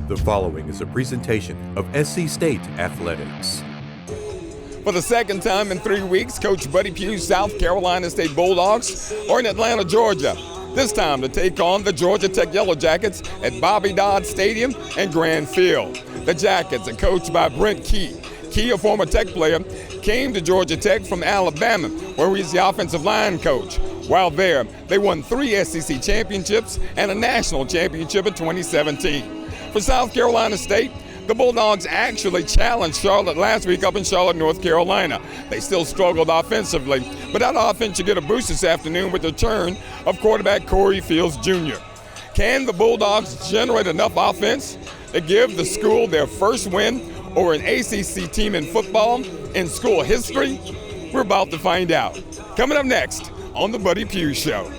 The following is a presentation of SC State Athletics. For the second time in 3 weeks, Coach Buddy Pough's South Carolina State Bulldogs are in Atlanta, Georgia. This time to take on the Georgia Tech Yellow Jackets at Bobby Dodd Stadium and Grand Field. The Jackets are coached by Brent Key. Key, a former Tech player, came to Georgia Tech from Alabama, where he's the offensive line coach. While there, they won 3 SEC championships and a national championship in 2017. For South Carolina State, the Bulldogs actually challenged Charlotte last week up in Charlotte, North Carolina. They still struggled offensively, but that offense should get a boost this afternoon with the return of quarterback Corey Fields Jr. Can the Bulldogs generate enough offense to give the school their first win over an ACC team in football in school history? We're about to find out. Coming up next on the Buddy Pough Show.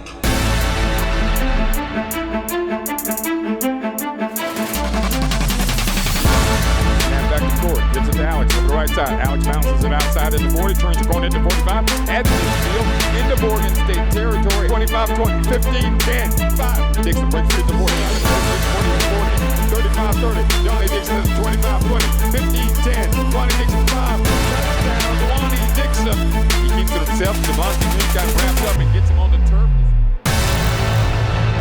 Gives it to Alex on the right side. Alex bounces it outside into 40, turns the corner into 45, at midfield, into Morgan State territory. 25-20, 15-10, 5. Dixon breaks through the 49, 40, 35-30. Johnny Dixon at 25-20, 15-10. Ronnie Dixon 5. Touchdown, Ronnie Dixon. He keeps it himself. Devontae Smith got wrapped up and gets him on the turf.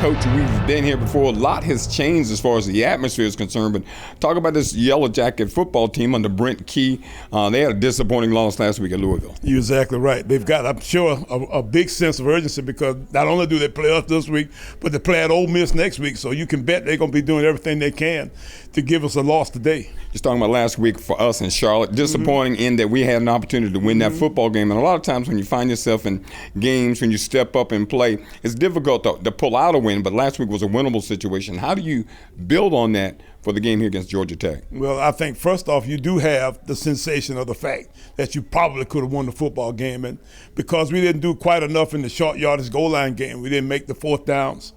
Coach, we've been here before. A lot has changed as far as the atmosphere is concerned, but talk about this Yellow Jacket football team under Brent Key. They had a disappointing loss last week at Louisville. You're exactly right. They've got, I'm sure, a big sense of urgency because not only do they play us this week, but they play at Ole Miss next week. So you can bet they're going to be doing everything they can to give us a loss today. Just talking about last week for us in Charlotte, disappointing in that we had an opportunity to win that football game. And a lot of times when you find yourself in games, when you step up and play, it's difficult to pull out a win. But last week was a winnable situation. How do you build on that for the game here against Georgia Tech? Well, I think first off, you do have the sensation of the fact that you probably could have won the football game. And because we didn't do quite enough in the short yardage goal line game, we didn't make the fourth downs,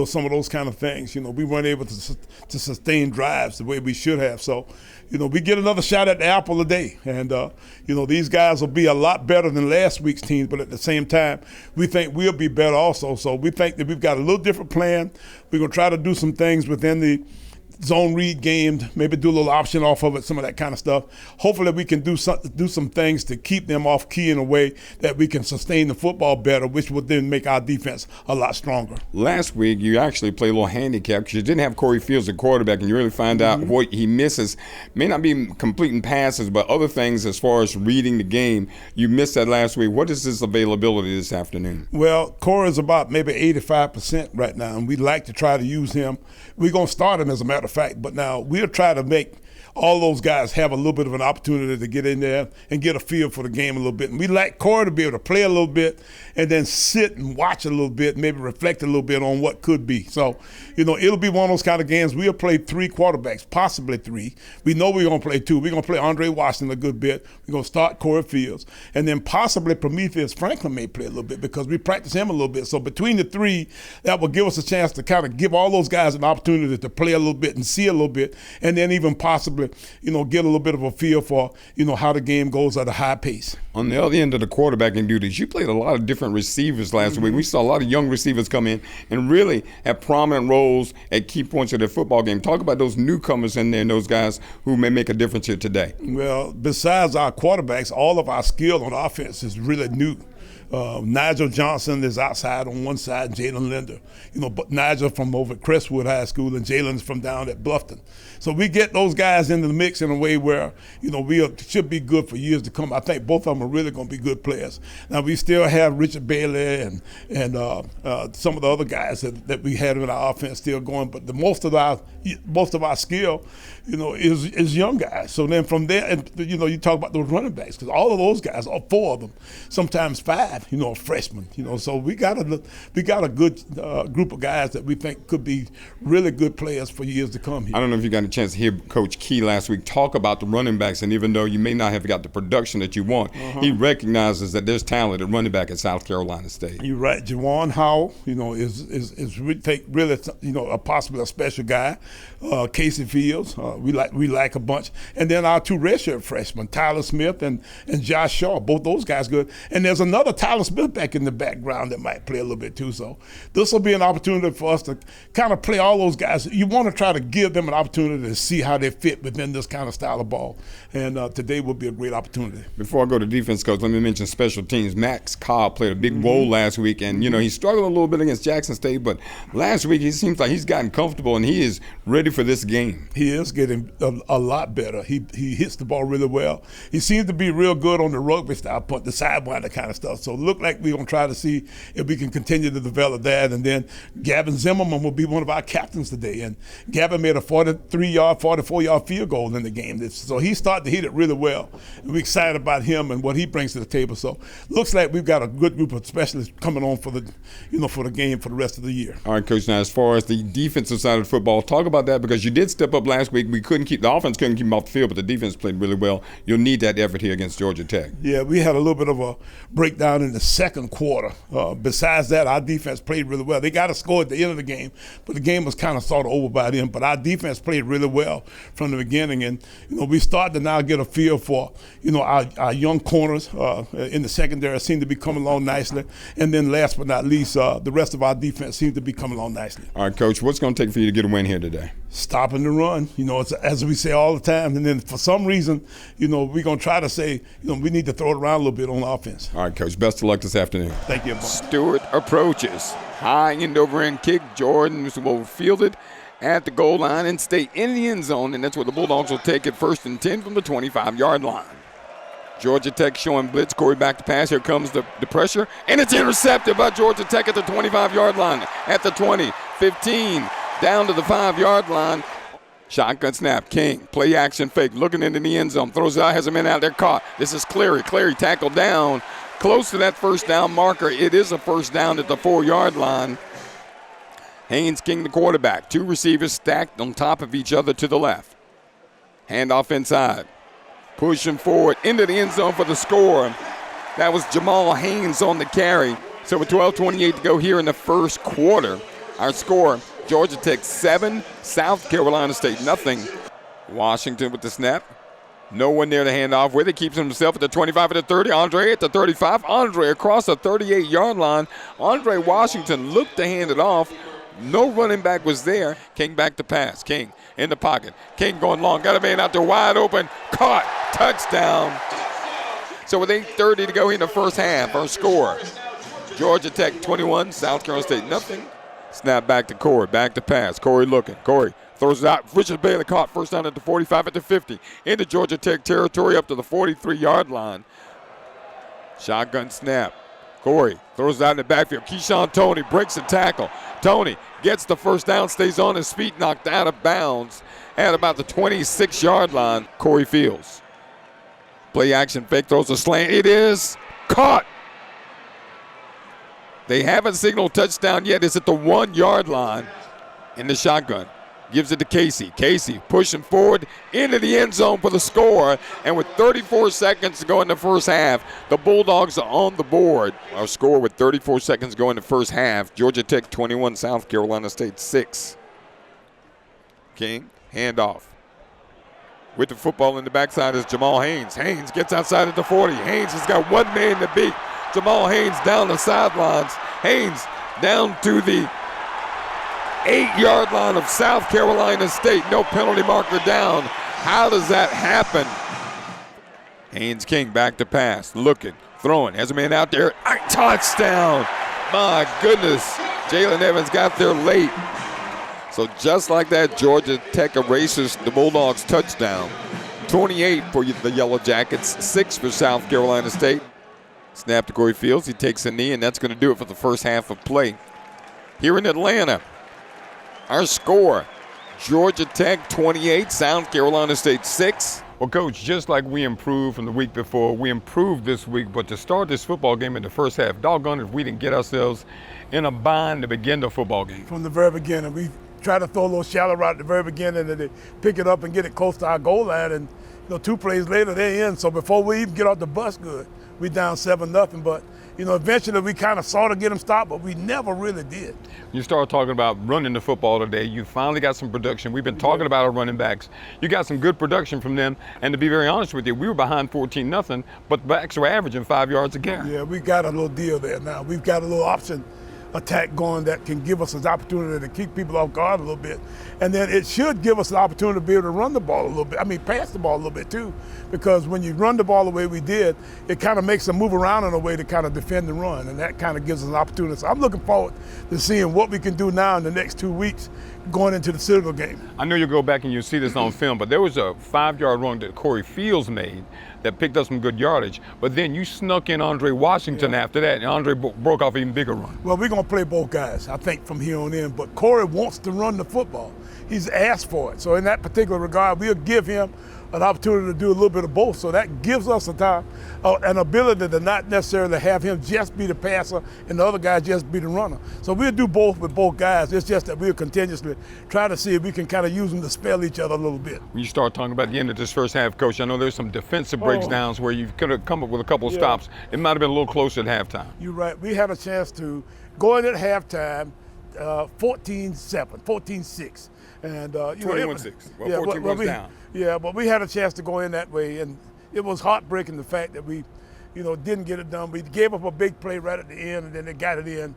some of those kind of things. We weren't able to sustain drives the way we should have. So, we get another shot at the apple today. And, these guys will be a lot better than last week's teams, but at the same time, we think we'll be better also. So we think that we've got a little different plan. We're going to try to do some things within the zone read game, maybe do a little option off of it, some of that kind of stuff. Hopefully we can do some things to keep them off key in a way that we can sustain the football better, which would then make our defense a lot stronger. Last week you actually played a little handicap because you didn't have Corey Fields at quarterback, and you really find out what he misses. May not be completing passes, but other things as far as reading the game. You missed that last week. What is his availability this afternoon? Well, Corey is about maybe 85% right now, and we'd like to try to use him. We're going to start him as a matter of fact, but now we'll try to make all those guys have a little bit of an opportunity to get in there and get a feel for the game a little bit. And we like Corey to be able to play a little bit and then sit and watch a little bit, maybe reflect a little bit on what could be. So, it'll be one of those kind of games. We'll play 3 quarterbacks, possibly 3. We know we're going to play 2. We're going to play Andre Washington a good bit. We're going to start Corey Fields. And then possibly Prometheus Franklin may play a little bit because we practice him a little bit. So between the 3, that will give us a chance to kind of give all those guys an opportunity to play a little bit and see a little bit, and then even possibly get a little bit of a feel for, how the game goes at a high pace. On the other end of the quarterbacking duties, you played a lot of different receivers last week. We saw a lot of young receivers come in and really have prominent roles at key points of their football game. Talk about those newcomers in there and those guys who may make a difference here today. Well, besides our quarterbacks, all of our skill on offense is really new. Nigel Johnson is outside on one side, Jalen Linder. But Nigel from over at Crestwood High School and Jalen's from down at Bluffton. So we get those guys into the mix in a way where, we should be good for years to come. I think both of them are really going to be good players. Now we still have Richard Bailey and some of the other guys that we had in our offense still going, but most of our skill, is young guys. So then from there, and you talk about those running backs because all of those guys, all 4 of them, sometimes 5. Freshmen. So we got a good group of guys that we think could be really good players for years to come here. I don't know if you got a chance to hear Coach Key last week talk about the running backs, and even though you may not have got the production that you want, he recognizes that there's talent at running back at South Carolina State. You're right. Jawan Howell, is really possibly a special guy. Casey Fields, we like a bunch, and then our 2 redshirt freshmen, Tyler Smith and Josh Shaw, both those guys good. And there's another Tyler Smith back in the background that might play a little bit too. So this will be an opportunity for us to kind of play all those guys. You want to try to give them an opportunity to see how they fit within this kind of style of ball. And today will be a great opportunity. Before I go to defense, Coach, let me mention special teams. Max Cobb played a big role last week, and, he struggled a little bit against Jackson State, but last week he seems like he's gotten comfortable, and he is ready for this game. He is getting a lot better. He hits the ball really well. He seems to be real good on the rugby style punt, the sidewinder kind of stuff. So it look like we're going to try to see if we can continue to develop that. And then Gavin Zimmerman will be one of our captains today. And Gavin made a 43-yard, 44-yard field goal in the game. So he's starting to hit it really well. And we're excited about him and what he brings to the table. So looks like we've got a good group of specialists coming on for the, for the game for the rest of the year. All right, Coach. Now, as far as the defensive side of football, talk about that because you did step up last week. The offense couldn't keep him off the field, but the defense played really well. You'll need that effort here against Georgia Tech. Yeah, we had a little bit of a breakdown in the second quarter. Besides that, our defense played really well. They got a score at the end of the game, but the game was kind of sort of over by then. But our defense played really well from the beginning, and we started to now get a feel for our young corners in the secondary seem to be coming along nicely, and then last but not least, the rest of our defense seems to be coming along nicely. All right, Coach, what's going to take for you to get a win here today? Stopping the run. It's, as we say all the time, and then for some reason, we're going to try to say, we need to throw it around a little bit on offense. All right, Coach, best of luck this afternoon. Thank you. Stewart approaches. High end over end kick. Jordan will field it at the goal line and stay in the end zone, and that's where the Bulldogs will take it 1st and 10 from the 25-yard line. Georgia Tech showing blitz. Corey back to pass. Here comes the pressure, and it's intercepted by Georgia Tech at the 25-yard line, at the 20, 15, down to the 5-yard line. Shotgun snap. King, play action fake, looking into the end zone, throws it out, has a man out there caught. This is Cleary. Cleary tackled down, close to that first down marker. It is a first down at the 4-yard line. Haynes King, the quarterback. 2 receivers stacked on top of each other to the left. Handoff inside. Pushing forward into the end zone for the score. That was Jamal Haynes on the carry. So with 12:28 to go here in the first quarter, our score, Georgia Tech 7, South Carolina State nothing. Washington with the snap. No one there to hand off with. He keeps himself at the 25, at the 30. Andre at the 35. Andre across the 38-yard line. Andre Washington looked to hand it off. No running back was there. King back to pass. King in the pocket. King going long. Got a man out there wide open. Caught. Touchdown. So with 8:30 to go in the first half, our score, Georgia Tech 21, South Carolina State nothing. Snap back to Corey. Back to pass. Corey looking. Corey throws it out. Richard Bailey caught. First down at the 45, at the 50. Into Georgia Tech territory up to the 43-yard line. Shotgun snap. Corey throws it out in the backfield. Keyshawn Toney breaks the tackle. Toney gets the first down, stays on his feet, knocked out of bounds at about the 26-yard line. Corey Fields. Play action fake, throws a slant. It is caught. They haven't signaled touchdown yet. It's at the 1-yard line in the shotgun. Gives it to Casey. Casey pushing forward into the end zone for the score. And with 34 seconds to go in the first half, the Bulldogs are on the board. Our score with 34 seconds to go in the first half, Georgia Tech 21, South Carolina State 6. King, handoff. With the football in the backside is Jamal Haynes. Haynes gets outside at the 40. Haynes has got one man to beat. Jamal Haynes down the sidelines. Haynes down to the 8-yard line of South Carolina State. No penalty marker down. How does that happen? Haynes King back to pass. Looking, throwing. Has a man out there. Touchdown. My goodness. Jalen Evans got there late. So just like that, Georgia Tech erases the Bulldogs' touchdown. 28 for the Yellow Jackets, 6 for South Carolina State. Snap to Corey Fields. He takes a knee, and that's going to do it for the first half of play. Here in Atlanta, our score, Georgia Tech 28, South Carolina State 6. Well, Coach, just like we improved from the week before, we improved this week, but to start this football game in the first half, doggone if we didn't get ourselves in a bind to begin the football game. From the very beginning, we tried to throw a little shallow route at the very beginning and they pick it up and get it close to our goal line, and 2 plays later, they're in. So before we even get off the bus good, we down 7-0, but Eventually we kind of sort of get them stopped, but we never really did. You start talking about running the football today. You finally got some production. We've been talking about our running backs. You got some good production from them. And to be very honest with you, we were behind 14-0, but the backs were averaging 5 yards a carry. Yeah, we got a little deal there now. We've got a little option attack going that can give us an opportunity to keep people off guard a little bit. And then it should give us an opportunity to be able to run the ball a little bit. Pass the ball a little bit too, because when you run the ball the way we did, it kind of makes them move around in a way to kind of defend the run, and that kind of gives us an opportunity. So I'm looking forward to seeing what we can do now in the next 2 weeks going into the Citadel game. I know you'll go back and you'll see this on film, but there was a 5-yard run that Corey Fields made that picked up some good yardage, but then you snuck in Andre Washington after that, and Andre broke off an even bigger run. Well, we're going to play both guys, I think, from here on in, but Corey wants to run the football. He's asked for it. So in that particular regard, we'll give him an opportunity to do a little bit of both. So that gives us an ability to not necessarily have him just be the passer and the other guy just be the runner. So we'll do both with both guys. It's just that we'll continuously try to see if we can kind of use them to spell each other a little bit. When you start talking about the end of this first half, Coach, I know there's some defensive breakdowns where you could have come up with a couple of stops. It might have been a little closer at halftime. You're right. We had a chance to go in at halftime 14-7, 14-6. And 21-6. Well, 14 goes down. Yeah, but we had a chance to go in that way, and it was heartbreaking the fact that we, didn't get it done. We gave up a big play right at the end, and then they got it in.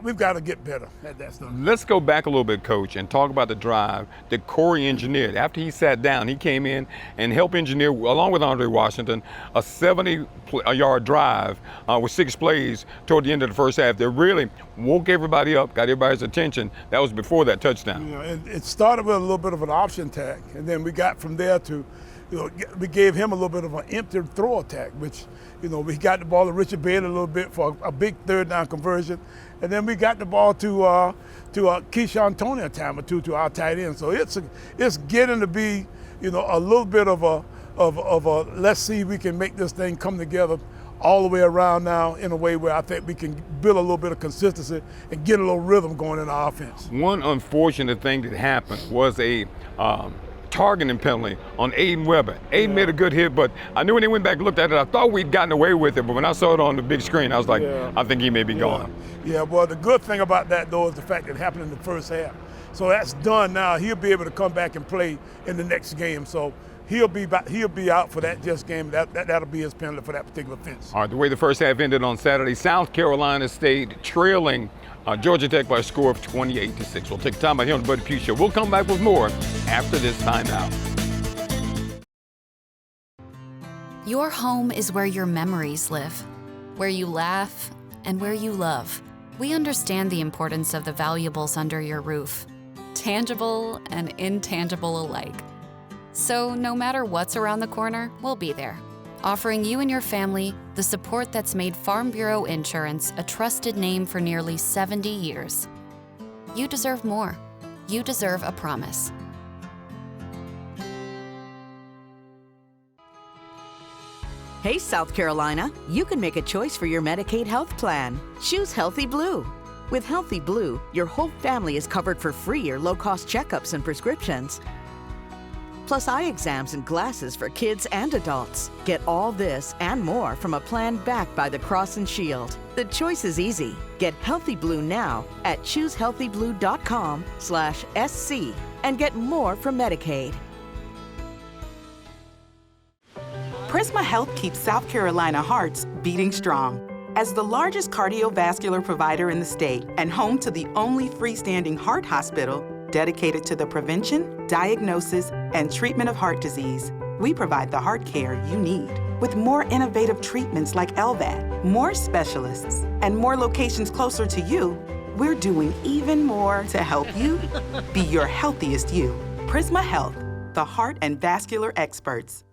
We've got to get better at that stuff. Let's go back a little bit, Coach, and talk about the drive that Corey engineered. After he sat down, he came in and helped engineer, along with Andre Washington, a 70-yard drive with 6 plays toward the end of the first half that really woke everybody up, got everybody's attention. That was before that touchdown. And it started with a little bit of an option tag, and then we got from there to, we gave him a little bit of an empty throw attack, which, we got the ball to Richard Bailey a little bit for a big third down conversion. And then we got the ball to Keyshawn Toney a time or two, to our tight end. So it's getting to be, a little bit of a let's see if we can make this thing come together all the way around now in a way where I think we can build a little bit of consistency and get a little rhythm going in our offense. One unfortunate thing that happened was a targeting penalty on Aiden Weber. Aiden made a good hit, but I knew when they went back and looked at it, I thought we'd gotten away with it, but when I saw it on the big screen, I was like, I think he may be gone. Yeah, well, the good thing about that, though, is the fact that it happened in the first half. So that's done now. He'll be able to come back and play in the next game. So he'll be out for that just game. That'll be his penalty for that particular offense. All right, the way the first half ended on Saturday, South Carolina State trailing Georgia Tech by a score of 28-6. We'll take time out here on the Buddy Pough Show. We'll come back with more after this timeout. Your home is where your memories live, where you laugh, and where you love. We understand the importance of the valuables under your roof, tangible and intangible alike. So no matter what's around the corner, we'll be there, offering you and your family the support that's made Farm Bureau Insurance a trusted name for nearly 70 years. You deserve more. You deserve a promise. Hey, South Carolina, you can make a choice for your Medicaid health plan. Choose Healthy Blue. With Healthy Blue, your whole family is covered for free or low-cost checkups and prescriptions, plus eye exams and glasses for kids and adults. Get all this and more from a plan backed by the Cross and Shield. The choice is easy. Get Healthy Blue now at choosehealthyblue.com/SC and get more from Medicaid. Prisma Health keeps South Carolina hearts beating strong. As the largest cardiovascular provider in the state and home to the only freestanding heart hospital dedicated to the prevention, diagnosis, and treatment of heart disease, we provide the heart care you need. With more innovative treatments like LVAD, more specialists, and more locations closer to you, we're doing even more to help you be your healthiest you. Prisma Health, the heart and vascular experts.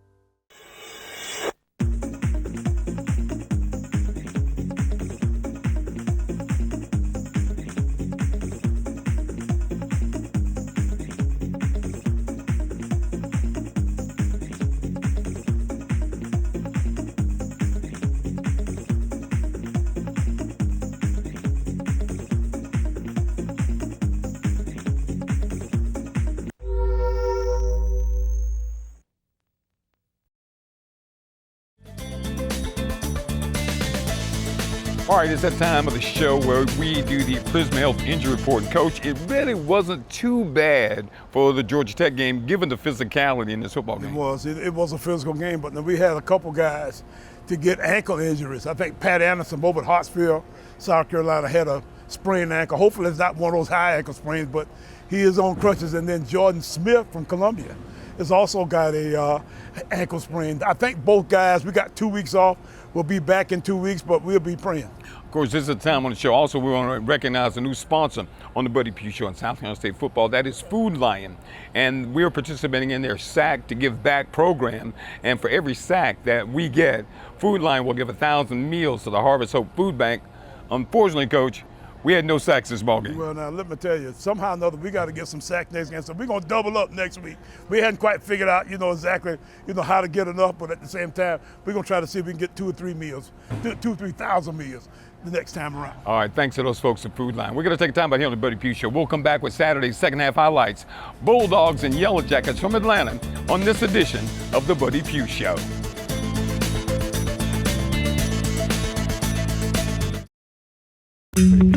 All right, it's that time of the show where we do the Prisma Health Injury Report. And Coach, it really wasn't too bad for the Georgia Tech game given the physicality in this football game. It was a physical game, but we had a couple guys to get ankle injuries. I think Pat Anderson over at Hartsfield, South Carolina, had a sprained ankle. Hopefully it's not one of those high ankle sprains, but he is on crutches. And then Jordan Smith from Columbia has also got a ankle sprain. I think both guys, we got 2 weeks off. We'll be back in 2 weeks, but we'll be praying. Of course, this is a time on the show. Also, we want to recognize a new sponsor on the Buddy Pough Show in South Carolina State football. That is Food Lion. And we're participating in their Sack to Give Back program. And for every sack that we get, Food Lion will give 1,000 meals to the Harvest Hope Food Bank. Unfortunately, Coach, we had no sacks this ball game. Well, now, let me tell you, somehow or another, we got to get some sacks next game. So we're going to double up next week. We hadn't quite figured out, exactly, how to get enough, but at the same time, we're going to try to see if we can get 2 or 3 meals, 2,000 or 3,000 meals the next time around. All right, thanks to those folks at Food Line. We're going to take a time out here on the Buddy Pough Show. We'll come back with Saturday's second half highlights, Bulldogs and Yellow Jackets from Atlanta on this edition of the Buddy Pough Show.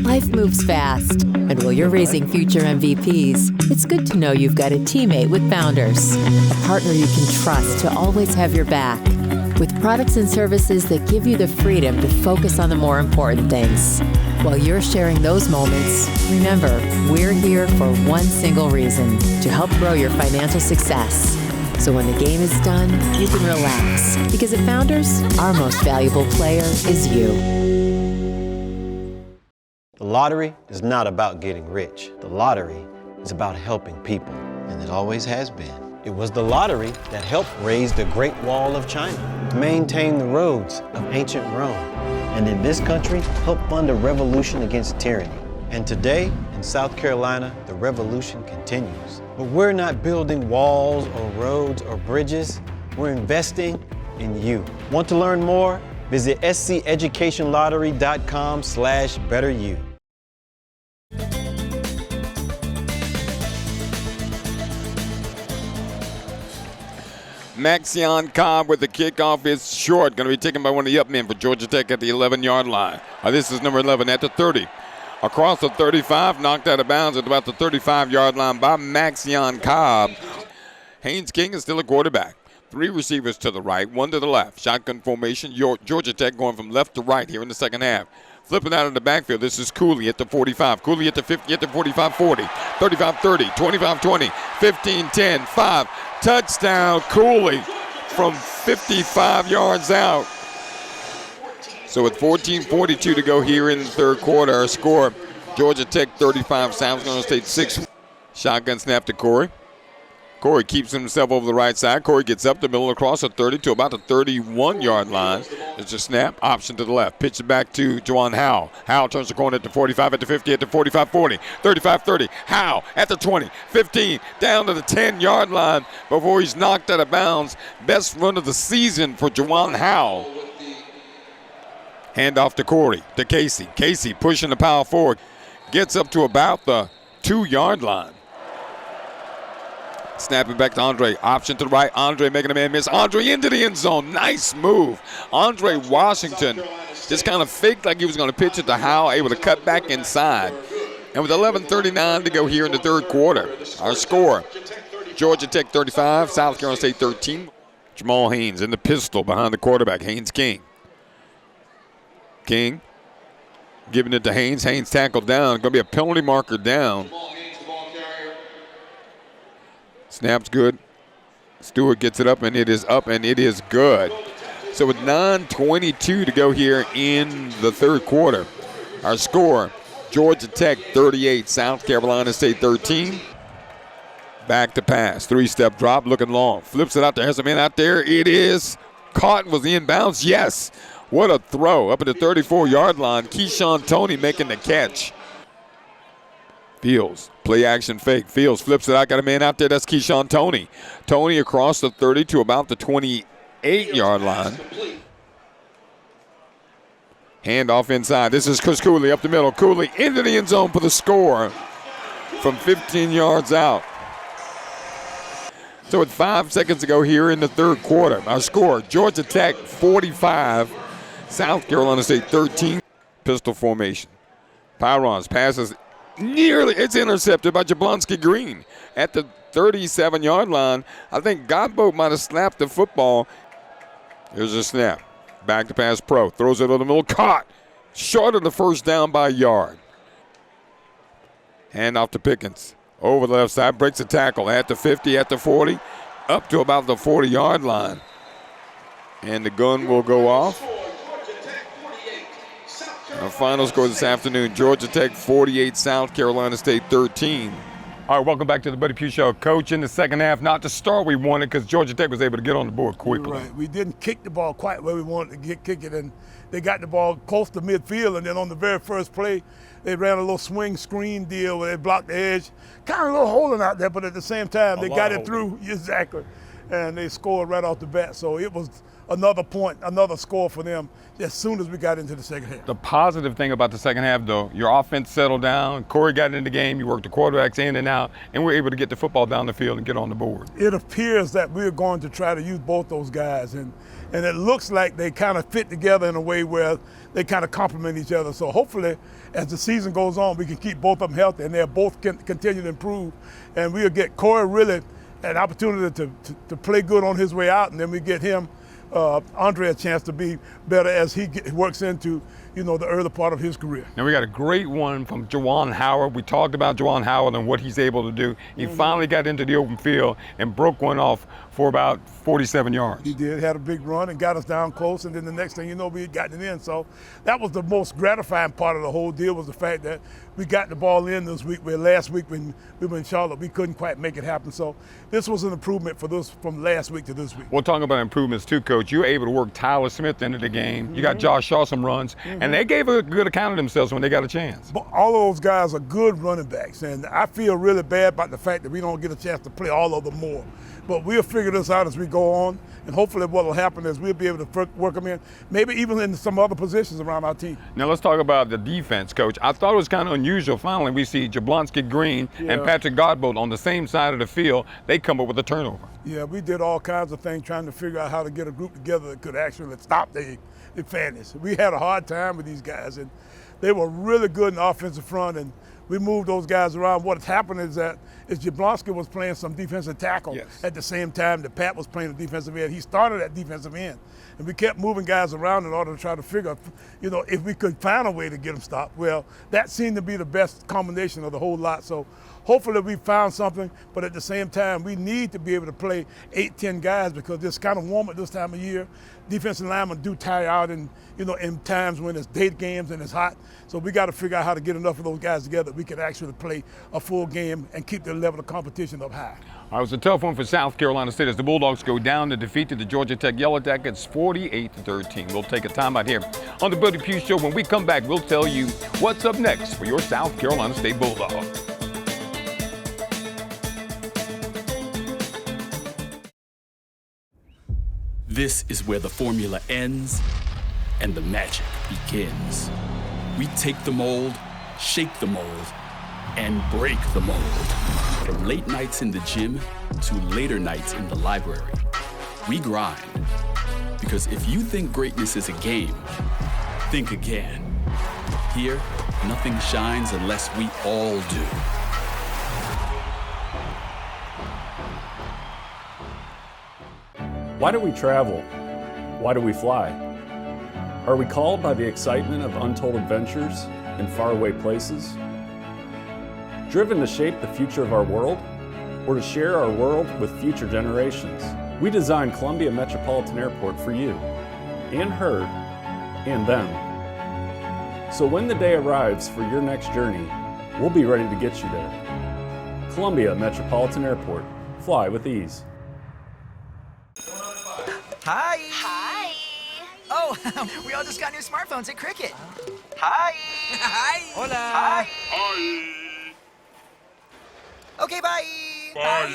Life moves fast, and while you're raising future MVPs, it's good to know you've got a teammate with Founders, a partner you can trust to always have your back, with products and services that give you the freedom to focus on the more important things. While you're sharing those moments, remember, we're here for one single reason, to help grow your financial success. So when the game is done, you can relax, because at Founders, our most valuable player is you. The lottery is not about getting rich. The lottery is about helping people, and it always has been. It was the lottery that helped raise the Great Wall of China, maintain the roads of ancient Rome, and in this country, helped fund a revolution against tyranny. And today, in South Carolina, the revolution continues. But we're not building walls or roads or bridges. We're investing in you. Want to learn more? Visit sceducationlottery.com/betteryou. Maxion Cobb with the kickoff is short. Going to be taken by one of the up men for Georgia Tech at the 11-yard line. This is number 11 at the 30. Across the 35, knocked out of bounds at about the 35-yard line by Maxion Cobb. Haynes King is still a quarterback. 3 receivers to the right, 1 to the left. Shotgun formation. Georgia Tech going from left to right here in the second half. Flipping out of the backfield, this is Cooley at the 45. Cooley at the 50, at the 45-40, 35-30, 25-20, 15-10, 5. Touchdown, Cooley from 55 yards out. So with 14:42 to go here in the third quarter, our score, Georgia Tech 35, South Carolina State 6. Shotgun snap to Corey. Corey keeps himself over the right side. Corey gets up the middle across the 30 to about the 31-yard line. It's a snap, option to the left. Pitch it back to Juwan Howell. Howell turns the corner at the 45, at the 50, at the 45-40, 35-30. Howell at the 20, 15, down to the 10-yard line before he's knocked out of bounds. Best run of the season for Juwan Howell. Hand off to Corey, to Casey. Casey pushing the power forward. Gets up to about the 2-yard line. Snap it back to Andre. Option to the right. Andre making a man miss. Andre into the end zone. Nice move. Andre Washington just kind of faked like he was going to pitch it to Howell, able to cut back inside. And with 11:39 to go here in the third quarter, our score, Georgia Tech 35, South Carolina State 13. Jamal Haynes in the pistol behind the quarterback, Haynes King. King giving it to Haynes. Haynes tackled down. Going to be a penalty marker down. Snap's good. Stewart gets it up, and it is up, and it is good. So with 9:22 to go here in the third quarter, our score, Georgia Tech 38, South Carolina State 13. Back to pass. 3-step drop, looking long. Flips it out there. Has a man out there. It is caught. Was he in bounds? Yes. What a throw. Up at the 34-yard line. Keyshawn Toney making the catch. Fields, play action fake. Fields flips it out. Got a man out there. That's Keyshawn Toney. Toney across the 30 to about the 28-yard line. Hand off inside. This is Chris Cooley up the middle. Cooley into the end zone for the score from 15 yards out. So with 5 seconds to go here in the third quarter, our score, Georgia Tech 45, South Carolina State 13. pistol formation. Pyrons passes it's intercepted by Jablonski Green at the 37-yard line. I think Godboat might have slapped the football. Here's a snap. Back to pass Pro. Throws it in the middle. Caught. Short of the first down by a yard. Hand off to Pickens. Over the left side. Breaks a tackle at the 50, at the 40. Up to about the 40-yard line. And the gun will go off. Our final score this afternoon, Georgia Tech 48, South Carolina State 13. All right, welcome back to the Buddy Pough Show. Coach, in the second half, not the start we wanted because Georgia Tech was able to get on the board quickly. Right. We didn't kick the ball quite where we wanted to kick it, and they got the ball close to midfield, and then on the very first play, they ran a little swing screen deal where they blocked the edge. Kind of a little holding out there, but at the same time, they got it through. Exactly. And they scored right off the bat. So it was another point, another score for them as soon as we got into the second half. The positive thing about the second half, though, your offense settled down. Corey got in the game. You worked the quarterbacks in and out, and we're able to get the football down the field and get on the board. It appears that we're going to try to use both those guys, and it looks like they kind of fit together in a way where they kind of complement each other. So hopefully, as the season goes on, we can keep both of them healthy, and they'll both continue to improve, and we'll get Corey really an opportunity to play good on his way out, and then we get him, Andre, a chance to be better as he works into, the early part of his career. Now we got a great one from Juwan Howard. We talked about Juwan Howard and what he's able to do. He finally got into the open field and broke one off for about 47 yards. He did, had a big run and got us down close, and then the next thing you know, we had gotten it in. So that was the most gratifying part of the whole deal, was the fact that we got the ball in this week, where last week when we were in Charlotte, we couldn't quite make it happen. So this was an improvement for this from last week to this week. We'll talk about improvements too, Coach. You were able to work Tyler Smith into the game. You got Josh Shaw some runs, and they gave a good account of themselves when they got a chance. But all of those guys are good running backs, and I feel really bad about the fact that we don't get a chance to play all of them more. But we'll figure this out as we go on, and hopefully what will happen is we'll be able to work them in, maybe even in some other positions around our team. Now let's talk about the defense, Coach. I thought it was kind of unusual. Finally, we see Jablonski Green and Patrick Godbolt on the same side of the field. They come up with a turnover. Yeah, we did all kinds of things trying to figure out how to get a group together that could actually stop the advantage. We had a hard time with these guys, and they were really good in the offensive front, and we moved those guys around. What's happened is that Jablonski was playing some defensive tackle at the same time that Pat was playing the defensive end. He started at defensive end, and we kept moving guys around in order to try to figure, if we could find a way to get them stopped. Well, that seemed to be the best combination of the whole lot. So hopefully we found something, but at the same time, we need to be able to play 8-10 guys because it's kind of warm at this time of year. Defensive linemen do tire out in times when it's day games and it's hot. So we got to figure out how to get enough of those guys together that we can actually play a full game and keep the level of competition up high. It was a tough one for South Carolina State as the Bulldogs go down to defeat the Georgia Tech Yellow Jackets 48-13. We'll take a time out here on the Buddy Pough Show. When we come back, we'll tell you what's up next for your South Carolina State Bulldogs. This is where the formula ends and the magic begins. We take the mold, shake the mold, and break the mold. From late nights in the gym to later nights in the library, we grind. Because if you think greatness is a game, think again. Here, nothing shines unless we all do. Why do we travel? Why do we fly? Are we called by the excitement of untold adventures in faraway places? Driven to shape the future of our world, or to share our world with future generations? We designed Columbia Metropolitan Airport for you, and her, and them. So when the day arrives for your next journey, we'll be ready to get you there. Columbia Metropolitan Airport. Fly with ease. Hi. Hi. Oh, we all just got new smartphones at Cricket. Hi. Hi. Hola. Hi. Hi. Okay, bye. Bye.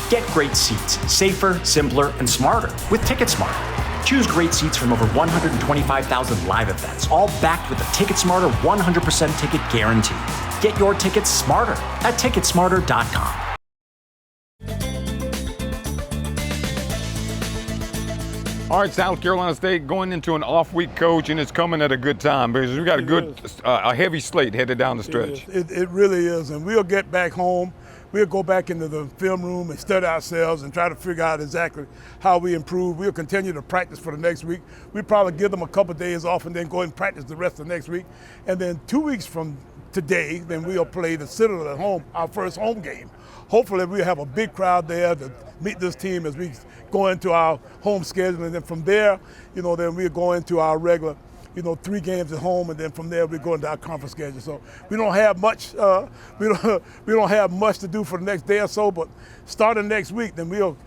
Get great seats, safer, simpler, and smarter with TicketSmarter. Choose great seats from over 125,000 live events, all backed with a TicketSmarter 100% ticket guarantee. Get your tickets smarter at ticketsmarter.com. All right, South Carolina State going into an off week, Coach, and it's coming at a good time because we got a heavy slate headed down the stretch. It really is, and we'll get back home. We'll go back into the film room and study ourselves and try to figure out exactly how we improve. We'll continue to practice for the next week. We'll probably give them a couple of days off and then go and practice the rest of the next week. And then 2 weeks from today, then we'll play the Citadel at home, our first home game. Hopefully we'll have a big crowd there to meet this team as we go into our home schedule. And then from there, then we'll go into our regular 3 games at home, and then from there we go into our conference schedule. So we don't have much. We don't have much to do for the next day or so. But starting next week, then we'll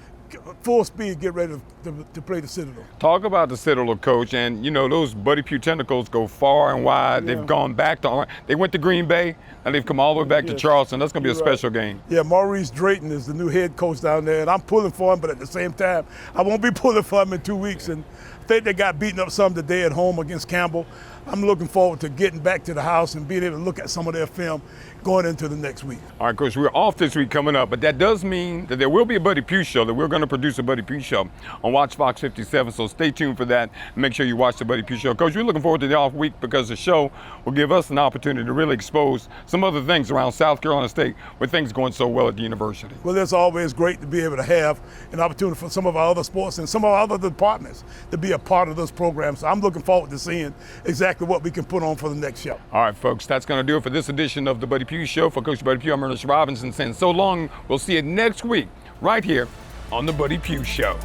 full speed get ready to play the Citadel. Talk about the Citadel, Coach, and those Buddy Pough tentacles go far and wide. Yeah. They've gone back they went to Green Bay, and they've come all the way back to Charleston. That's going to be a special game. Yeah, Maurice Drayton is the new head coach down there, and I'm pulling for him, but at the same time, I won't be pulling for him in 2 weeks. And I think they got beaten up some today at home against Campbell. I'm looking forward to getting back to the house and being able to look at some of their film going into the next week. All right, Coach, we're off this week coming up, but that does mean that there will be a Buddy Pough show, that we're going to produce a Buddy Pough show on Watch Fox 57, so stay tuned for that and make sure you watch the Buddy Pough show. Coach, we're looking forward to the off week because the show will give us an opportunity to really expose some other things around South Carolina State with things going so well at the university. Well, it's always great to be able to have an opportunity for some of our other sports and some of our other departments to be a part of this program. So I'm looking forward to seeing exactly what we can put on for the next show. All right, folks, that's going to do it for this edition of the Buddy Pough Show. For Coach Buddy Pough, I'm Ernest Robinson saying so long. We'll see you next week right here on the Buddy Pough Show.